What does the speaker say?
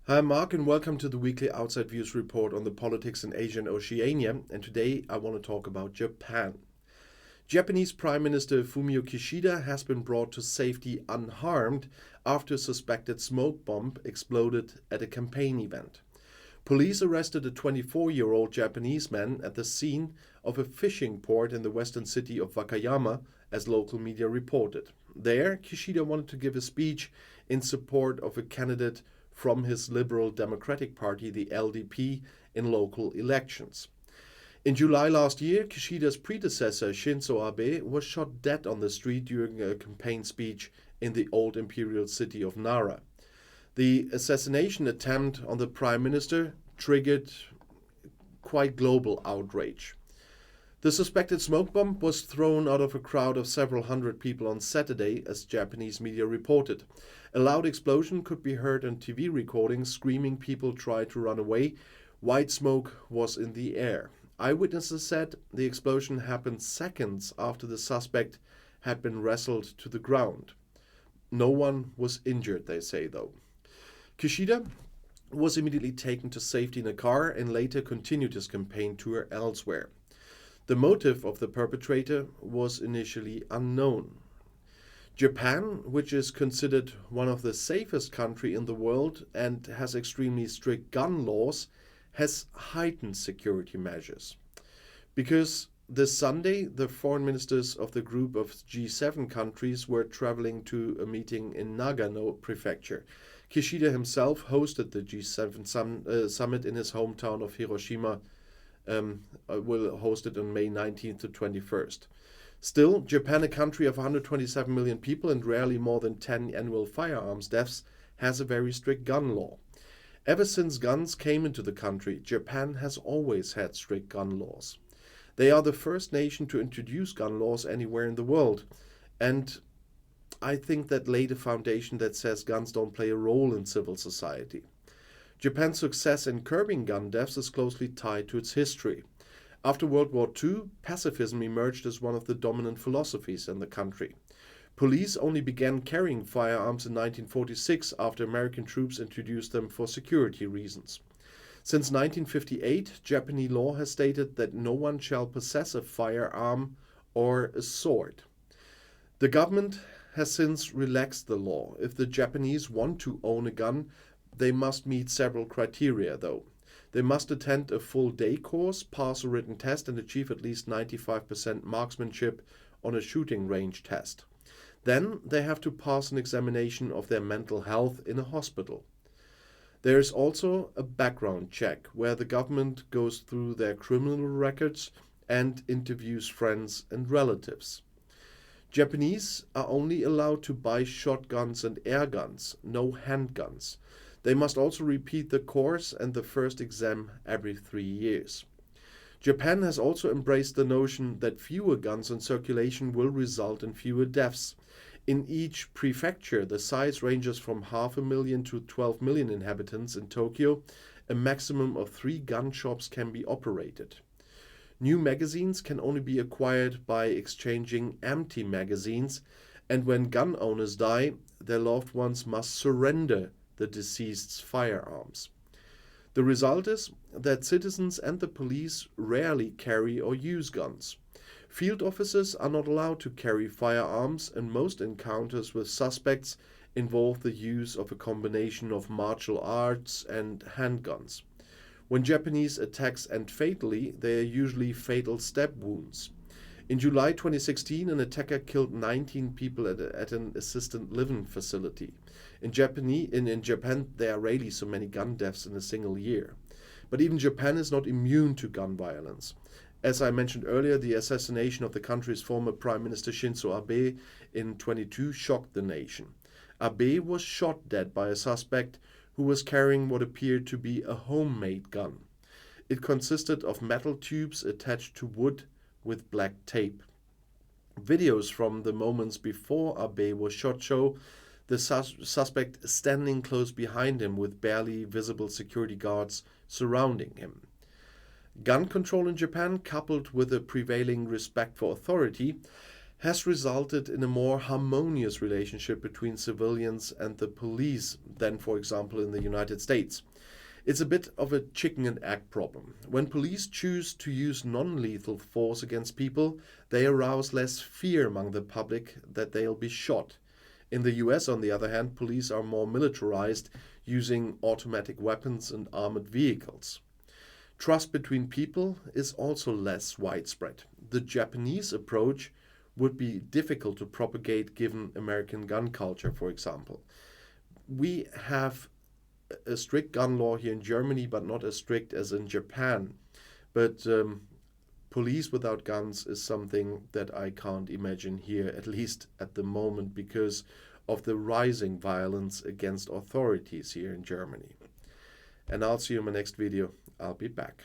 Hi, I'm Marc, and welcome to the weekly Outside Views report on the politics in Asia and Oceania. And today I want to talk about Japan. Japanese Prime Minister Fumio Kishida has been brought to safety unharmed after a suspected smoke bomb exploded at a campaign event. Police arrested a 24-year-old Japanese man at the scene of a fishing port in the western city of Wakayama, as local media reported. There, Kishida wanted to give a speech in support of a candidate from his Liberal Democratic Party, the LDP, in local elections. In July last year, Kishida's predecessor, Shinzo Abe, was shot dead on the street during a campaign speech in the old imperial city of Nara. The assassination attempt on the Prime Minister triggered quite global outrage. The suspected smoke bomb was thrown out of a crowd of several hundred people on Saturday, as Japanese media reported. A loud explosion could be heard on TV recordings. Screaming people tried to run away. White smoke was in the air. Eyewitnesses said the explosion happened seconds after the suspect had been wrestled to the ground. No one was injured, they say, though. Kishida was immediately taken to safety in a car and later continued his campaign tour elsewhere. The motive of the perpetrator was initially unknown. Japan, which is considered one of the safest countries in the world and has extremely strict gun laws, has heightened security measures. Because this Sunday, the foreign ministers of the group of G7 countries were traveling to a meeting in Nagano Prefecture. Kishida himself hosted the G7 summit in his hometown of Hiroshima. Will host it on May 19th to 21st. Still, Japan, a country of 127 million people and rarely more than 10 annual firearms deaths, has a very strict gun law. Ever since guns came into the country, Japan has always had strict gun laws. They are the first nation to introduce gun laws anywhere in the world, and I think that laid a foundation that says guns don't play a role in civil society. Japan's success in curbing gun deaths is closely tied to its history. After World War II, pacifism emerged as one of the dominant philosophies in the country. Police only began carrying firearms in 1946 after American troops introduced them for security reasons. Since 1958, Japanese law has stated that no one shall possess a firearm or a sword. The government has since relaxed the law. If the Japanese want to own a gun, they must meet several criteria, though. They must attend a full day course, pass a written test, and achieve at least 95% marksmanship on a shooting range test. Then they have to pass an examination of their mental health in a hospital. There is also a background check where the government goes through their criminal records and interviews friends and relatives. Japanese are only allowed to buy shotguns and air guns, no handguns. They must also repeat the course and the first exam every 3 years. Japan has also embraced the notion that fewer guns in circulation will result in fewer deaths. In each prefecture, the size ranges from 500,000 to 12 million inhabitants. In Tokyo, a maximum of 3 gun shops can be operated. New magazines can only be acquired by exchanging empty magazines, and when gun owners die, their loved ones must surrender the deceased's firearms. The result is that citizens and the police rarely carry or use guns. Field officers are not allowed to carry firearms, and most encounters with suspects involve the use of a combination of martial arts and handguns. When Japanese attacks end fatally, they are usually fatal stab wounds. In July 2016, an attacker killed 19 people at an assisted living facility. In Japan, there are rarely so many gun deaths in a single year. But even Japan is not immune to gun violence. As I mentioned earlier, the assassination of the country's former Prime Minister Shinzo Abe in 2022 shocked the nation. Abe was shot dead by a suspect who was carrying what appeared to be a homemade gun. It consisted of metal tubes attached to wood with black tape. Videos from the moments before Abe was shot show the suspect standing close behind him with barely visible security guards surrounding him. Gun control in Japan, coupled with a prevailing respect for authority, has resulted in a more harmonious relationship between civilians and the police than, for example, in the United States. It's a bit of a chicken and egg problem. When police choose to use non-lethal force against people, they arouse less fear among the public that they'll be shot. In the US, on the other hand, police are more militarized, using automatic weapons and armored vehicles. Trust between people is also less widespread. The Japanese approach would be difficult to propagate given American gun culture, for example. We have a strict gun law here in Germany, but not as strict as in Japan. But police without guns is something that I can't imagine here, at least at the moment, because of the rising violence against authorities here in Germany. And I'll see you in my next video. I'll be back.